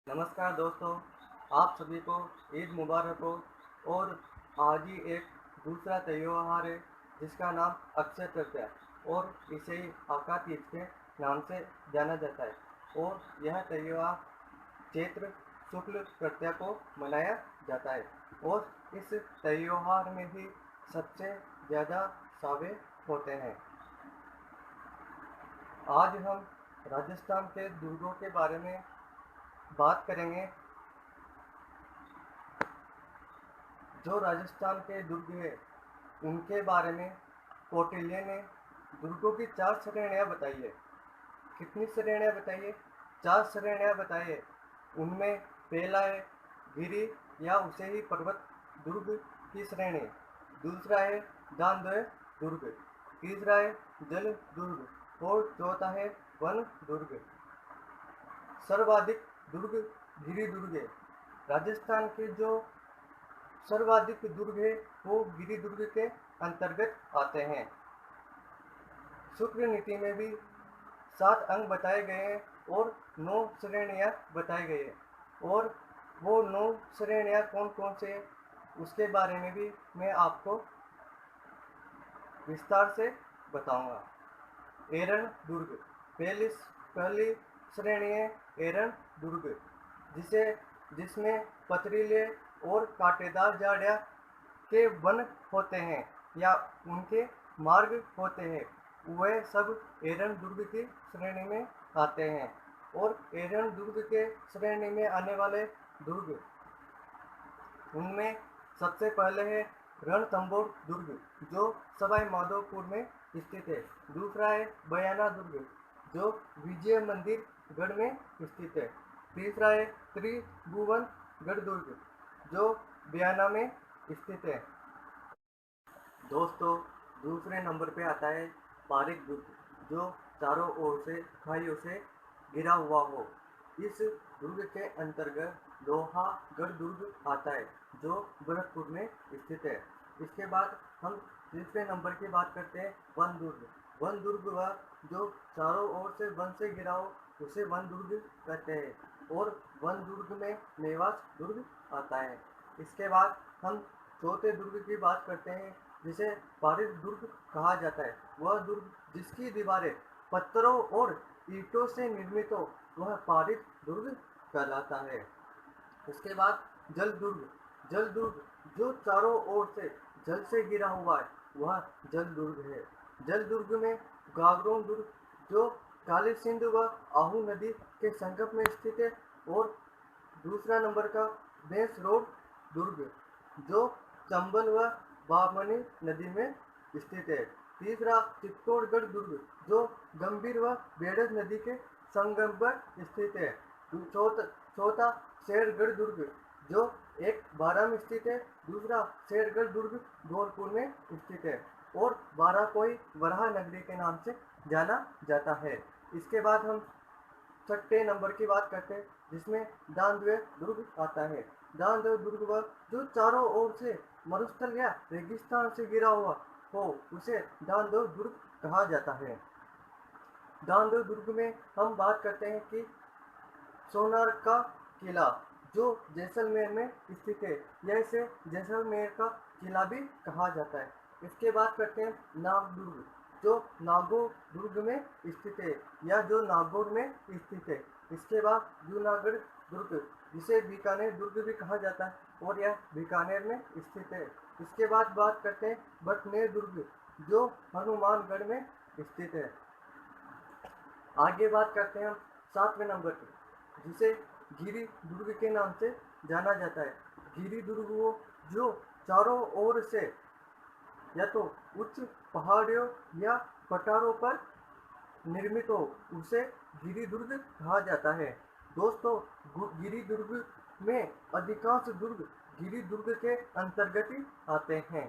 नमस्कार दोस्तों, आप सभी को ईद मुबारक हो। और आज ही एक दूसरा त्यौहार है जिसका नाम अक्षय तृतीया और इसे ही आका तीज के नाम से जाना जाता है। और यह त्यौहार चैत्र शुक्ल तृतीया को मनाया जाता है। और इस त्यौहार में ही सबसे ज़्यादा सावे होते हैं। आज हम राजस्थान के दुर्गों के बारे में बात करेंगे। जो राजस्थान के दुर्ग हैं उनके बारे में कौटिल्य ने दुर्गों की 4 श्रेणियाँ बताई है। कितनी श्रेणियाँ बताई है? 4 श्रेणियाँ बताई है। उनमें पहला है गिरि या उसे ही पर्वत दुर्ग की श्रेणी। दूसरा है दानदय दुर्ग। तीसरा है जल दुर्ग और चौथा है वन दुर्ग। सर्वाधिक दुर्ग गिरि दुर्ग है। राजस्थान के जो सर्वाधिक दुर्ग है वो गिरि दुर्ग के अंतर्गत आते हैं। शुक्र नीति में भी 7 अंग बताए गए हैं और 9 श्रेणियाँ बताई गई है। और वो 9 श्रेणियाँ कौन कौन से हैं उसके बारे में भी मैं आपको विस्तार से बताऊंगा। एरण दुर्ग पहली श्रेणी है एरण दुर्ग, जिसमें पथरीले और कांटेदार झाड़ियाँ के वन होते हैं या उनके मार्ग होते हैं। वह सब एरण दुर्ग की श्रेणी में आते हैं। और एरण दुर्ग के श्रेणी में आने वाले दुर्ग, उनमें सबसे पहले है रणथंभौर दुर्ग जो सवाई माधोपुर में स्थित है। दूसरा है बयाना दुर्ग जो विजय मंदिर गढ़ में स्थित है। तीसरा है त्रिभुवनगढ़ दुर्ग जो बयाना में स्थित है। दोस्तों, दूसरे नंबर पे आता है पारिक दुर्ग जो चारों ओर से खाइयों से घिरा हुआ हो। इस दुर्ग के अंतर्गत लोहागढ़ दुर्ग आता है जो भरतपुर में स्थित है। इसके बाद हम तीसरे नंबर की बात करते हैं वन दुर्ग। वन दुर्ग वह जो चारों ओर से वन से घिरा हो उसे वन दुर्ग कहते हैं। और वन दुर्ग में मेवास दुर्ग आता है। इसके बाद हम चौथे दुर्ग की बात करते हैं जिसे पारिक दुर्ग कहा जाता है। वह दुर्ग जिसकी दीवारें पत्थरों और ईंटों से निर्मित हो वह पारिक दुर्ग कहलाता है। इसके बाद जल दुर्ग जो चारों ओर से जल से घिरा हुआ है वह जल दुर्ग है। जल दुर्ग में गागरोन दुर्ग जो काली सिंधु व आहू नदी के संगम में स्थित है। और दूसरा नंबर का बेस रोड दुर्ग जो चंबल व बामनी नदी में स्थित है। तीसरा चित्तौड़गढ़ दुर्ग जो गंभीर व बेड़ज नदी के संगम पर स्थित है। चौथा शेरगढ़ दुर्ग जो एक बारह में स्थित है। दूसरा शेरगढ़ दुर्ग धौलपुर में स्थित है और बारह कोई वराह नगरी के नाम से जाना जाता है। इसके बाद हम छठे नंबर की बात करते हैं जिसमें दानदय दुर्ग आता है। दानदय दुर्ग वह जो चारों ओर से मरुस्थल या रेगिस्तान से घिरा हुआ हो उसे दानदय दुर्ग कहा जाता है। दानदय दुर्ग में हम बात करते हैं कि सोनार का किला जो जैसलमेर में स्थित है, या इसे जैसलमेर का किला भी कहा जाता है। इसके बाद करते हैं नाग दुर्ग जो नागौर दुर्ग में स्थित है या जो नागौर में स्थित है। इसके बाद जूनागढ़ दुर्ग जिसे बीकानेर दुर्ग भी कहा जाता है और यह बीकानेर में स्थित है। इसके बाद बात करते हैं बटनेर दुर्ग जो हनुमानगढ़ में स्थित है। आगे बात करते हैं हम 7वें नंबर की जिसे गिरि दुर्ग के नाम से जाना जाता है। गिरि दुर्ग वो जो चारों ओर से या तो उच्च पहाड़ियों या पठारों पर निर्मित हो उसे गिरि दुर्ग कहा जाता है। दोस्तों, गिरि दुर्ग में अधिकांश दुर्ग गिरि दुर्ग के अंतर्गत ही आते हैं।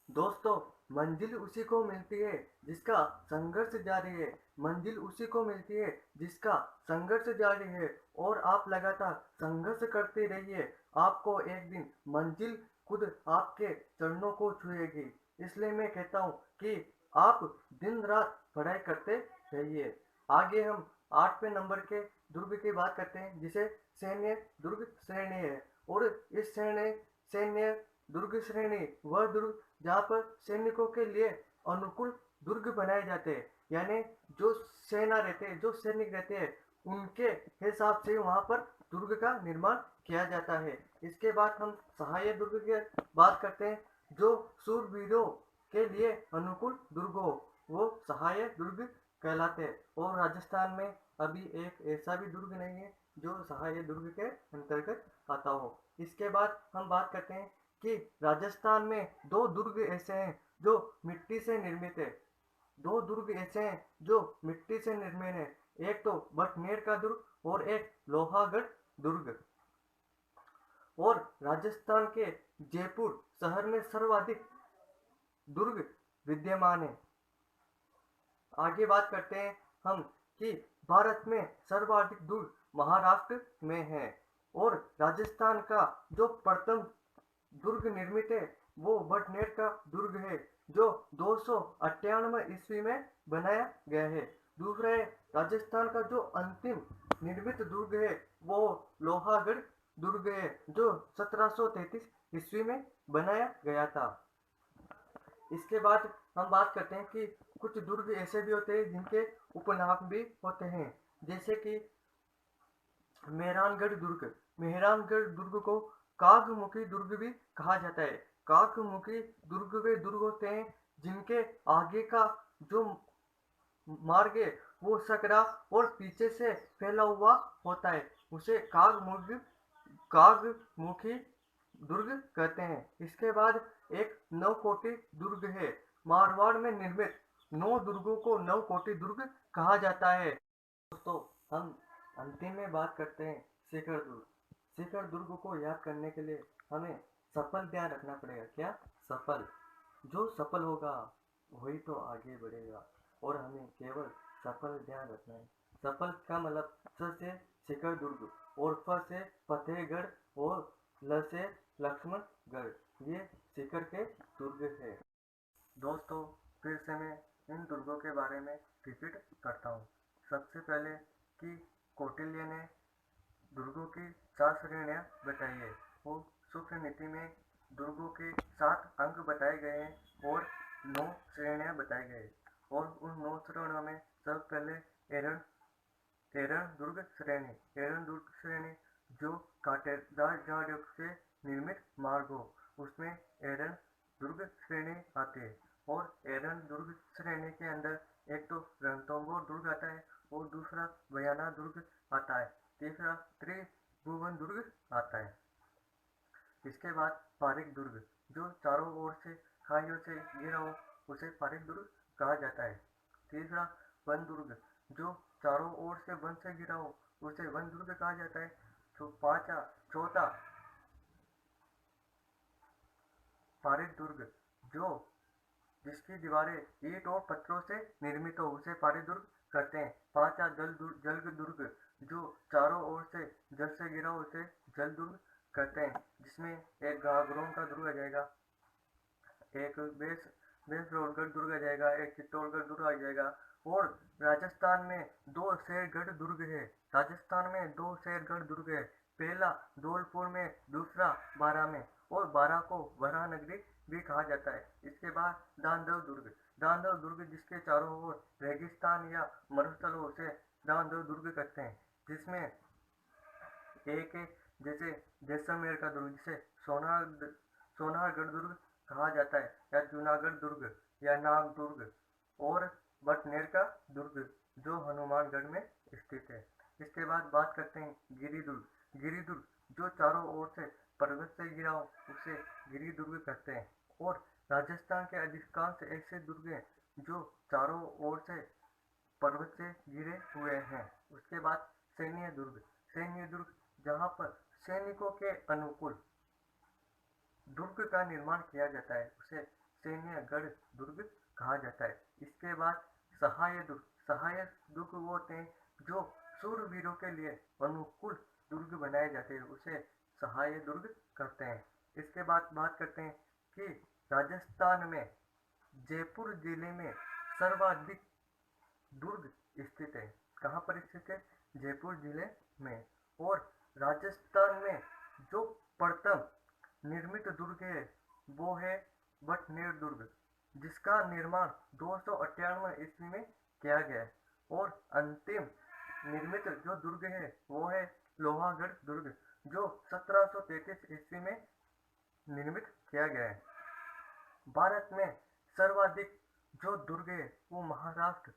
दोस्तों, मंजिल उसी को मिलती है जिसका संघर्ष जारी है। मंजिल उसी को मिलती है जिसका संघर्ष जारी है। और आप लगातार संघर्ष करते रहिए, आपको एक दिन मंजिल खुद आपके चरणों को छुएगी। इसलिए मैं कहता हूँ कि आप दिन रात पढ़ाई करते रहिए। आगे हम 8वें नंबर के दुर्ग की बात करते हैं जिसे सैन्य दुर्ग श्रेणी है। और इस सैन्य दुर्ग श्रेणी वह दुर्ग जहाँ पर सैनिकों के लिए अनुकूल दुर्ग बनाए जाते हैं, यानी जो सेना रहते हैं, जो सैनिक रहते हैं, उनके हिसाब से वहाँ पर दुर्ग का निर्माण किया जाता है। इसके बाद हम सहायक दुर्ग की बात करते हैं, जो शूरवीरों के लिए अनुकूल दुर्ग हो, वो सहायक दुर्ग कहलाते हैं। और राजस्थान में अभी एक ऐसा भी दुर्ग नहीं है जो सहायक दुर्ग के अंतर्गत आता हो। इसके बाद हम बात करते हैं कि राजस्थान में दो दुर्ग ऐसे हैं जो मिट्टी से निर्मित है। दो दुर्ग ऐसे हैं जो मिट्टी से निर्मित है, एक तो बटनेर का दुर्ग और एक लोहागढ़ दुर्ग। और राजस्थान के जयपुर शहर में सर्वाधिक दुर्ग विद्यमान है। आगे बात करते हैं हम कि भारत में सर्वाधिक दुर्ग महाराष्ट्र में है। और राजस्थान का जो प्रथम दुर्ग निर्मित है वो बटनेर का दुर्ग है, जो 298 ईस्वी में बनाया गया है। दूसरा है राजस्थान का जो अंतिम निर्मित दुर्ग है वो लोहागढ़ दुर्ग है, जो 1733 ईस्वी में बनाया गया था। इसके बाद हम बात करते हैं कि कुछ दुर्ग ऐसे भी होते हैं जिनके उपनाम भी होते हैं, जैसे कि मेहरानगढ़ दुर्ग। मेहरानगढ़ दुर्ग को कागमुखी दुर्ग भी कहा जाता है। कागमुखी दुर्ग वे दुर्ग होते हैं जिनके आगे का जो मार्ग है वो सकरा और पीछे से फैला हुआ होता है, उसे कागमुखी दुर्ग कहते हैं। इसके बाद एक नवकोटि दुर्ग है। मारवाड़ में निर्मित 9 दुर्गों को नवकोटि दुर्ग कहा जाता है। दोस्तों, हम अंतिम में बात करते हैं शिखर दुर्ग। शिखर दुर्ग को याद करने के लिए हमें सफल ध्यान रखना पड़ेगा। क्या? सफल। जो सफल होगा वही तो आगे बढ़ेगा, और हमें केवल सफल ध्यान रखना है। सफल का मतलब स से शिखर दुर्ग, और फ से फतेहगढ़, और ल से लक्ष्मणगढ़। ये शिखर के दुर्ग है। दोस्तों, फिर से मैं इन दुर्गों के बारे में रिपीट करता हूँ। सबसे पहले कि कौटिल्य ने दुर्गों की 4 श्रेणियाँ बताई है, और सूक्ष्म नीति में दुर्गों के 7 अंग बताए गए हैं और 9 श्रेणियाँ बताई गई। और उन 9 श्रेणियों में सब पहले एरण दुर्ग श्रेणी। एरण दुर्ग श्रेणी जो कांटेदार झाड़ियों से निर्मित मार्ग हो, उसमें एरण दुर्ग श्रेणी आती है। और एरण दुर्ग श्रेणी के अंदर एक तो रणथंभौर दुर्ग आता है, और दूसरा बयाना दुर्ग आता है, तीसरा त्रिभुवन दुर्ग आता है। इसके बाद पारिक दुर्ग, जो चारों ओर से खाइयों से घिरा हो, उसे पारिक दुर्ग कहा जाता है। तीसरा वन दुर्ग, जो चारों ओर से वन से घिरा हो, उसे वन दुर्ग कहा जाता है। चौथा पारिक दुर्ग, जो जिसकी दीवारें ईंट और पत्थरों से निर्मित हो, उसे पारिक दुर्ग कहते हैं। पांचवा जल दुर्ग, जो चारों ओर से जल से घिरा हो, उसे जल दुर्ग कहते हैं, जिसमें एक गागरों का दुर्ग आ जाएगा, एक बेसरोडगढ़ दुर्ग आ जाएगा, एक चित्तौड़गढ़ दुर्ग आ जाएगा। और राजस्थान में 2 शेरगढ़ दुर्ग है। राजस्थान में 2 शेरगढ़ दुर्ग है, पहला धौलपुर में, दूसरा बारां में। और बारां को वराह नगरी भी कहा जाता है। इसके बाद दांदव दुर्ग जिसके चारों ओर रेगिस्तान या मरुस्थल हो, उसे दांदव दुर्ग कहते हैं, जिसमें एक जैसे जैसलमेर का दुर्ग, जिसे सोनारगढ़ दुर्ग कहा जाता है, या जूनागढ़ दुर्ग, या नाग दुर्ग। और बटनेर का दुर्ग, जो हनुमानगढ़ में स्थित है। इसके बाद बात करते हैं गिरिदुर्ग, जो चारों ओर से पर्वत से घिरा हो, उसे गिरिदुर्ग कहते हैं। और राजस्थान के अधिकांश ऐसे दुर्ग हैं जो चारों ओर से पर्वत से घिरे हुए हैं। उसके बाद सैन्य दुर्ग, जहाँ पर सैनिकों के अनुकूल दुर्ग का निर्माण किया जाता है, उसे सैन्यगढ़ दुर्ग कहा जाता है। इसके बाद सहायक दुर्ग वो होते हैं जो शूरवीरों के लिए अनुकूल दुर्ग बनाए जाते हैं, उसे सहायक दुर्ग कहते हैं। इसके बाद बात करते हैं कि राजस्थान में जयपुर जिले में सर्वाधिक दुर्ग स्थित है। कहाँ पर स्थित है? जयपुर जिले में। और राजस्थान में जो प्रथम निर्मित दुर्ग है वो है बटनेर दुर्ग, जिसका निर्माण 298 ईस्वी में किया गया है। और अंतिम निर्मित जो दुर्ग है वो है लोहागढ़ दुर्ग, जो 1733 ईस्वी में निर्मित किया गया है। भारत में सर्वाधिक जो दुर्ग है वो महाराष्ट्र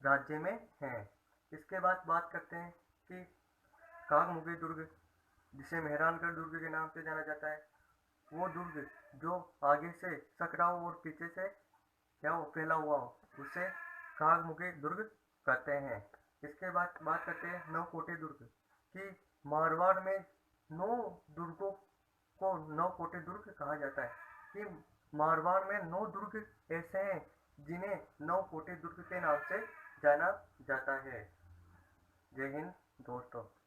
राज्य में है। इसके बाद बात करते हैं कि कागमुगी दुर्ग, जिसे मेहरानगढ़ दुर्ग के नाम से जाना जाता है, वो दुर्ग जो आगे से सकरा हो और पीछे से क्या हो फैला हुआ हो, उसे कागमुगी दुर्ग कहते हैं। इसके बाद बात करते हैं नवकोटे दुर्ग कि मारवाड़ में 9 दुर्गों को नवकोटे दुर्ग कहा जाता है। कि मारवाड़ में 9 दुर्ग ऐसे हैं जिन्हें नवकोटे दुर्ग के नाम से जाना जाता है। जय हिंद दोस्तों।